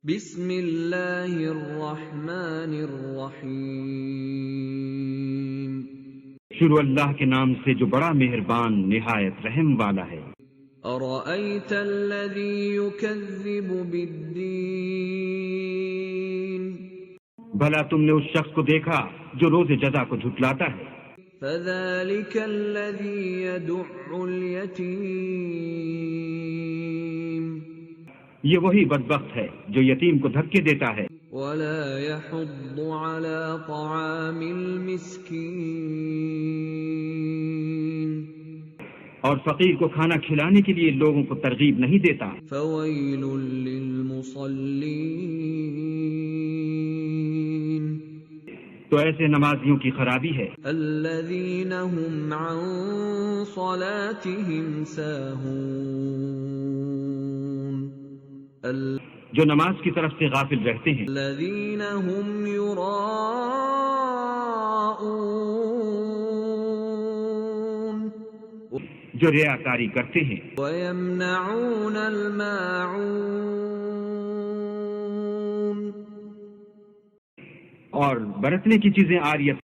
بسم اللہ الرحمن الرحیم شروع اللہ کے نام سے جو بڑا مہربان نہایت رحم والا ہے۔ ارأیت الذی یکذب بالدین بھلا تم نے اس شخص کو دیکھا جو روز جزا کو جھٹلاتا ہے؟ فذلک الذی یدع الیتیم یہ وہی بدبخت ہے جو یتیم کو دھکے دیتا ہے ولا يحض على طعام المسکین اور فقیر کو کھانا کھلانے کے لیے لوگوں کو ترغیب نہیں دیتا۔ فویل للمصلین تو ایسے نمازیوں کی خرابی ہے الذین هم عن صلاتهم ساہون جو نماز کی طرف سے غافل رہتے ہیں۔ الذین هم یراءون جو ریاکاری کرتے ہیں ویمنعون الماعون اور برتنے کی چیزیں عاریت